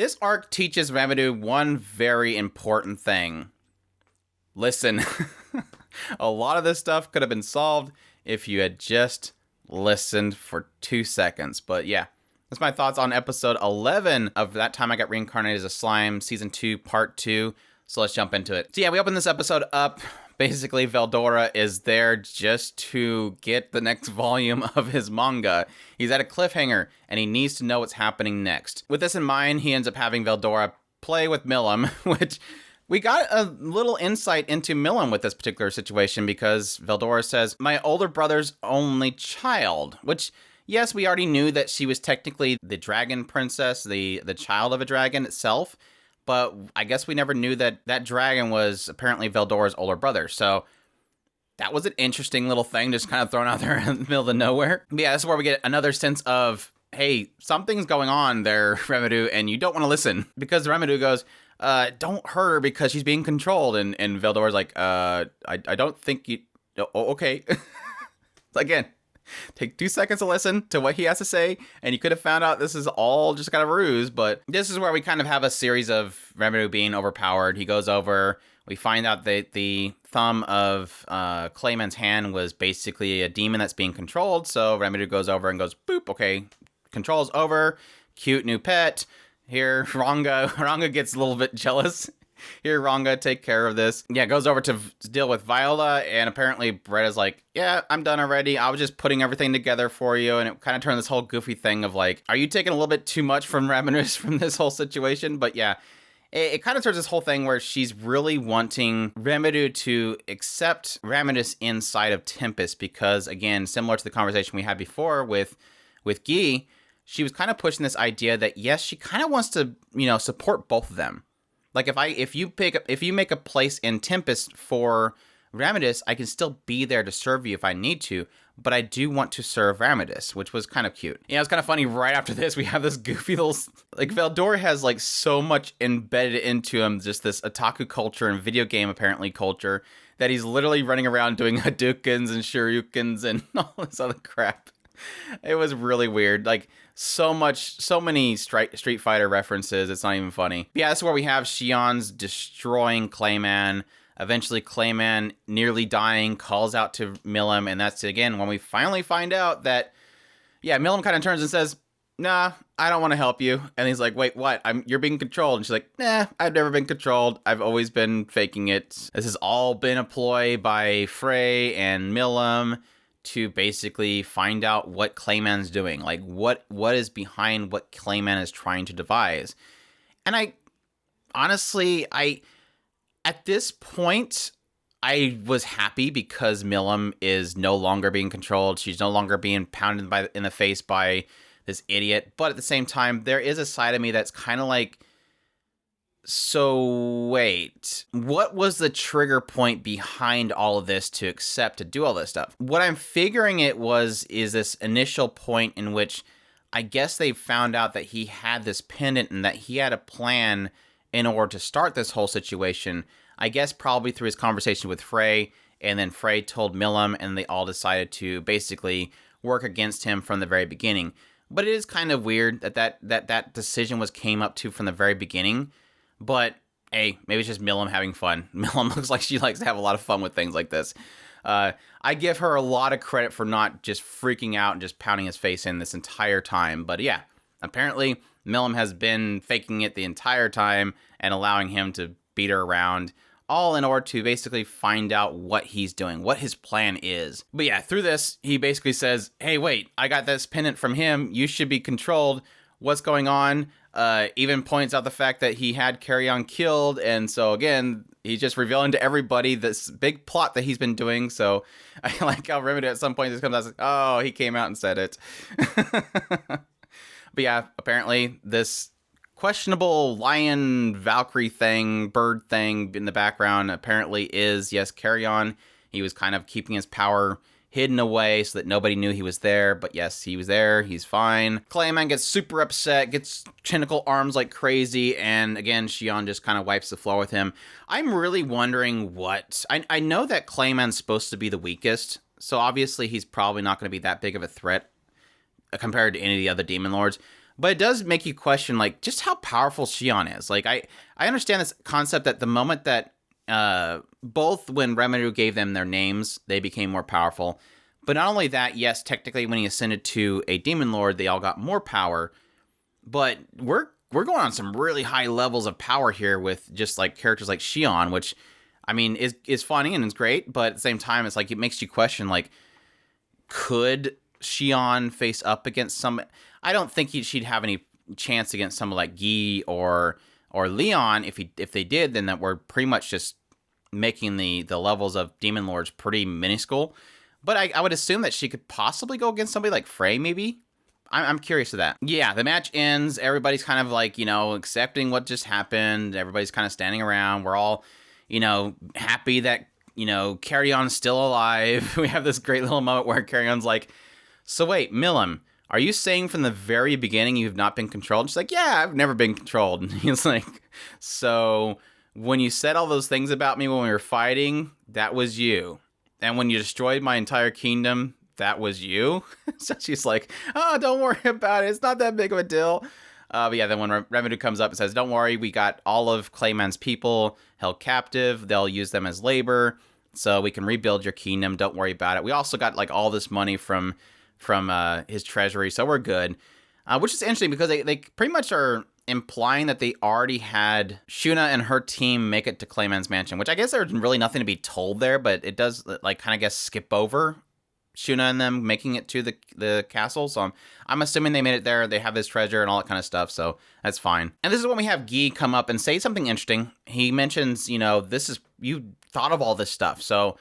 This arc teaches Ramadou one very important thing. Listen. A lot of this stuff could have been solved if you had just listened for 2 seconds. But yeah, that's my thoughts on episode 11 of That Time I Got Reincarnated as a Slime, season 2, part 2. So let's jump into it. So yeah, we open this episode up. Basically, Veldora is there just to get the next volume of his manga. He's at a cliffhanger, and he needs to know what's happening next. With this in mind, he ends up having Veldora play with Milim, which we got a little insight into Milim with this particular situation because Veldora says, "My older brother's only child," which, yes, we already knew that she was technically the dragon princess, the child of a dragon itself. But I guess we never knew that that dragon was apparently Veldora's older brother. So that was an interesting little thing just kind of thrown out there in the middle of nowhere. But yeah, this is where we get another sense of, hey, something's going on there, Ramadou, and you don't want to listen. Because Ramadou goes, don't hurt her because she's being controlled. And Veldora's like, I don't think you... Oh, okay. Again, take 2 seconds to listen to what he has to say, and you could have found out this is all just kind of a ruse, but this is where we kind of have a series of Ramadou being overpowered. He goes over, we find out that the thumb of Clayman's hand was basically a demon that's being controlled, so Ramadou goes over and goes, boop, okay, control's over, cute new pet. Here, Ranga gets a little bit jealous. Here, Ranga, take care of this. Yeah, goes over to deal with Viola, and apparently Bretta's like, yeah, I'm done already. I was just putting everything together for you, and it kind of turned this whole goofy thing of like, are you taking a little bit too much from Ramadou from this whole situation? But yeah, it kind of turns this whole thing where she's really wanting Ramadou to accept Ramadus inside of Tempest because, again, similar to the conversation we had before with Guy, she was kind of pushing this idea that, yes, she kind of wants to, support both of them. Like if you make a place in Tempest for Ramadus, I can still be there to serve you if I need to, but I do want to serve Ramadus, which was kind of cute. Yeah, it's kind of funny. Right after this, we have this goofy little, like, Veldora has like so much embedded into him, just this otaku culture and video game apparently culture, that he's literally running around doing Hadoukens and Shoryukens and all this other crap. It was really weird. Like, so many Street Fighter references, it's not even funny. But yeah, that's where we have Shion's destroying Clayman. Eventually, Clayman, nearly dying, calls out to Milim, and that's, again, when we finally find out that, yeah, Milim kind of turns and says, nah, I don't want to help you. And he's like, wait, what? You're being controlled. And she's like, nah, I've never been controlled. I've always been faking it. This has all been a ploy by Frey and Milim to basically find out what Clayman's doing. Like, what is behind what Clayman is trying to devise. And I at this point, I was happy because Milim is no longer being controlled. She's no longer being pounded in the face by this idiot. But at the same time, there is a side of me that's kind of like, so wait, what was the trigger point behind all of this to accept to do all this stuff? What I'm figuring is this initial point in which I guess they found out that he had this pendant and that he had a plan in order to start this whole situation. I guess probably through his conversation with Frey, and then Frey told Milim, and they all decided to basically work against him from the very beginning. But it is kind of weird that decision came up to from the very beginning. But, hey, maybe it's just Milim having fun. Milim looks like she likes to have a lot of fun with things like this. I give her a lot of credit for not just freaking out and just pounding his face in this entire time. But yeah, apparently Milim has been faking it the entire time and allowing him to beat her around, all in order to basically find out what he's doing, what his plan is. But yeah, through this, he basically says, hey, wait, I got this pendant from him. You should be controlled. What's going on? Even points out the fact that he had Carry-On killed, and so again, he's just revealing to everybody this big plot that he's been doing. So I like how Ramadou at some point just comes out and says, oh, he came out and said it. But yeah, apparently this questionable lion Valkyrie thing, bird thing in the background apparently is, yes, Carry-On. He was kind of keeping his power hidden away so that nobody knew he was there, but yes, he was there, he's fine. Clayman gets super upset, gets tentacle arms like crazy, and again, Shion just kind of wipes the floor with him. I'm really wondering what... I know that Clayman's supposed to be the weakest, so obviously he's probably not going to be that big of a threat compared to any of the other Demon Lords, But it does make you question, like, just how powerful Shion is. Like, I understand this concept that the moment that both when Rimuru gave them their names, they became more powerful. But not only that, yes, technically when he ascended to a demon lord, they all got more power. But we're going on some really high levels of power here with just like characters like Shion, which I mean is funny and is great, but at the same time it's like it makes you question, like, could Shion face up against some? I don't think she'd have any chance against someone like Guy or Leon. If they did, then that we're pretty much just making the levels of demon lords pretty minuscule. But I would assume that she could possibly go against somebody like Frey, maybe. I'm curious of that. Yeah, the match ends. Everybody's kind of like, accepting what just happened. Everybody's kind of standing around. We're all, happy that, Carrion's still alive. We have this great little moment where Carrion's like, so wait, Milim, are you saying from the very beginning you've not been controlled? And she's like, yeah, I've never been controlled. And he's like, so when you said all those things about me when we were fighting, that was you. And when you destroyed my entire kingdom, that was you. So she's like, oh, don't worry about it. It's not that big of a deal. But yeah, then when Rimuru comes up and says, don't worry, we got all of Clayman's people held captive. They'll use them as labor, so we can rebuild your kingdom. Don't worry about it. We also got like all this money from his treasury, so we're good. Which is interesting because they pretty much are implying that they already had Shuna and her team make it to Clayman's mansion, which I guess there's really nothing to be told there, but it does like kind of skip over Shuna and them making it to the castle. So I'm assuming they made it there. They have this treasure and all that kind of stuff. So that's fine. And this is when we have Guy come up and say something interesting. He mentions, you thought of all this stuff. So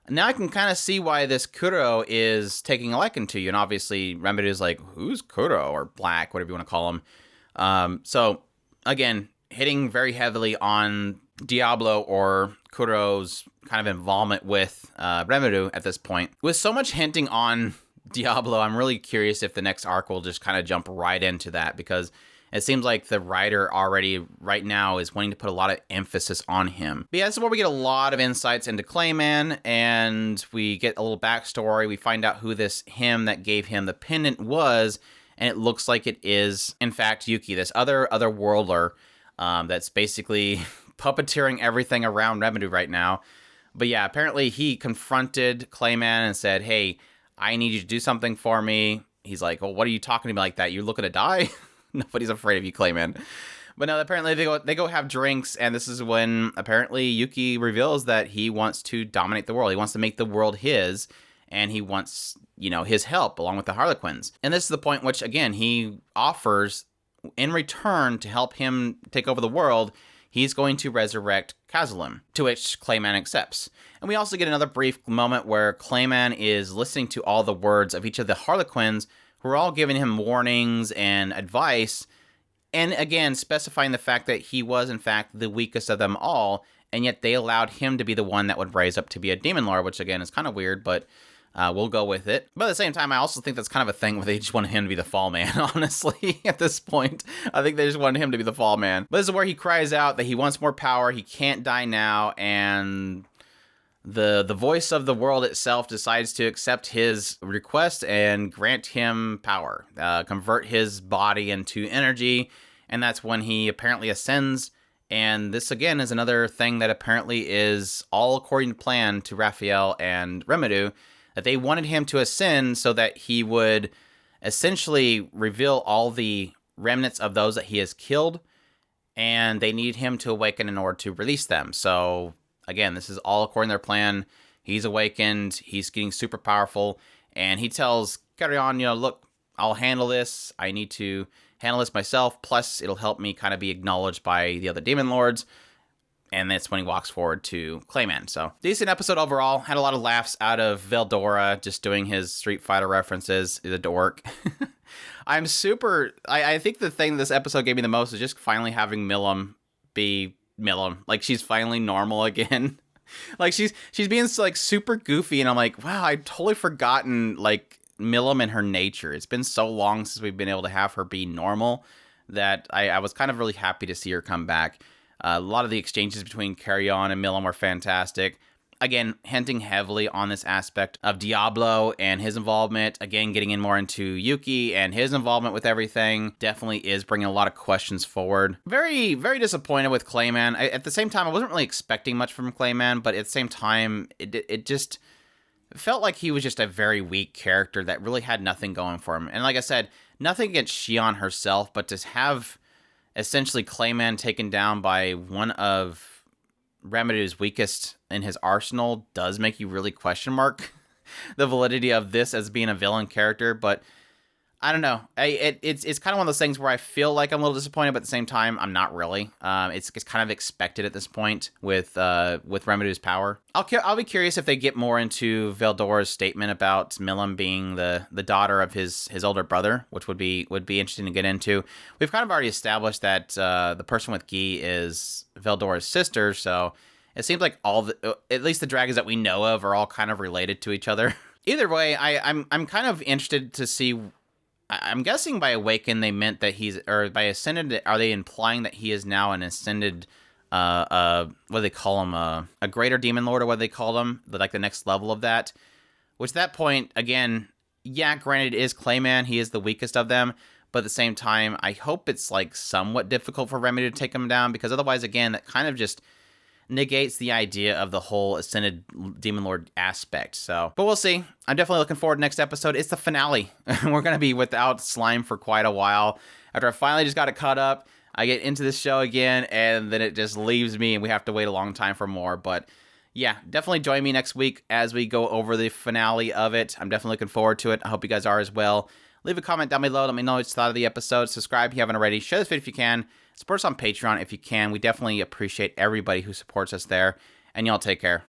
now I can kind of see why this Kuro is taking a liking to you. And obviously Remedy is like, who's Kuro or Black, whatever you want to call him. So again, hitting very heavily on Diablo or Kuro's kind of involvement with Rimuru at this point. With so much hinting on Diablo, I'm really curious if the next arc will just kind of jump right into that, because it seems like the writer already right now is wanting to put a lot of emphasis on him. But yeah, this is where we get a lot of insights into Clayman, and we get a little backstory. We find out who this him that gave him the pendant was, and it looks like it is, in fact, Yuki, this other worldler that's basically puppeteering everything around Rimuru right now. But yeah, apparently he confronted Clayman and said, hey, I need you to do something for me. He's like, well, what are you talking to me like that? You're looking to die? Nobody's afraid of you, Clayman. But no, apparently they go have drinks, and this is when apparently Yuki reveals that he wants to dominate the world. He wants to make the world his, and he wants, his help along with the Harlequins. And this is the point which, again, he offers in return to help him take over the world. He's going to resurrect Kazalim, to which Clayman accepts. And we also get another brief moment where Clayman is listening to all the words of each of the Harlequins, who are all giving him warnings and advice, and again, specifying the fact that he was, in fact, the weakest of them all, and yet they allowed him to be the one that would rise up to be a demon lord, which, again, is kind of weird, but we'll go with it. But at the same time, I also think that's kind of a thing where they just wanted him to be the fall man, honestly, at this point. I think they just wanted him to be the fall man. But this is where he cries out that he wants more power, he can't die now, and the voice of the world itself decides to accept his request and grant him power, convert his body into energy, and that's when he apparently ascends. And this, again, is another thing that apparently is all according to plan to Raphael and Rimuru, that they wanted him to ascend so that he would essentially reveal all the remnants of those that he has killed, and they need him to awaken in order to release them. So again, this is all according to their plan. He's awakened, he's getting super powerful, and he tells Carrion, look, I'll handle this. I need to handle this myself, plus it'll help me kind of be acknowledged by the other demon lords. And that's when he walks forward to Clayman. So, decent episode overall. Had a lot of laughs out of Veldora, just doing his Street Fighter references. He's a dork. I think the thing this episode gave me the most is just finally having Milim be Milim. Like, she's finally normal again. Like, she's being like super goofy, and I'm like, wow, I'd totally forgotten like Milim and her nature. It's been so long since we've been able to have her be normal that I was kind of really happy to see her come back. A lot of the exchanges between Carrion and Milim were fantastic. again, hinting heavily on this aspect of Diablo and his involvement. Again, getting in more into Yuki and his involvement with everything definitely is bringing a lot of questions forward. Very, very disappointed with Clayman. At the same time, I wasn't really expecting much from Clayman, but at the same time, it just felt like he was just a very weak character that really had nothing going for him. And like I said, nothing against Shion herself, but to have essentially Clayman taken down by one of Remedy's weakest in his arsenal does make you really question mark the validity of this as being a villain character. But I don't know. It's kind of one of those things where I feel like I'm a little disappointed, but at the same time, I'm not really. It's kind of expected at this point with Remedy's power. I'll be curious if they get more into Veldora's statement about Milim being the daughter of his older brother, which would be interesting to get into. We've kind of already established that the person with Guy is Veldora's sister, so it seems like at least the dragons that we know of are all kind of related to each other. Either way, I'm kind of interested to see. I'm guessing by awakened they meant that or by ascended, are they implying that he is now an ascended, what do they call him, a greater demon lord, or what do they call him, like the next level of that? Which at that point, again, yeah, granted, it is Clayman, he is the weakest of them, but at the same time, I hope it's like somewhat difficult for Remedy to take him down, because otherwise, again, that kind of just negates the idea of the whole Ascended Demon Lord aspect. So, but we'll see. I'm definitely looking forward to next episode. It's the finale. We're going to be without Slime for quite a while. After I finally just got it caught up, I get into this show again, and then it just leaves me, and we have to wait a long time for more. But yeah, definitely join me next week as we go over the finale of it. I'm definitely looking forward to it. I hope you guys are as well. Leave a comment down below. Let me know what you thought of the episode. Subscribe if you haven't already. Share this video if you can. Support us on Patreon if you can. We definitely appreciate everybody who supports us there. And y'all take care.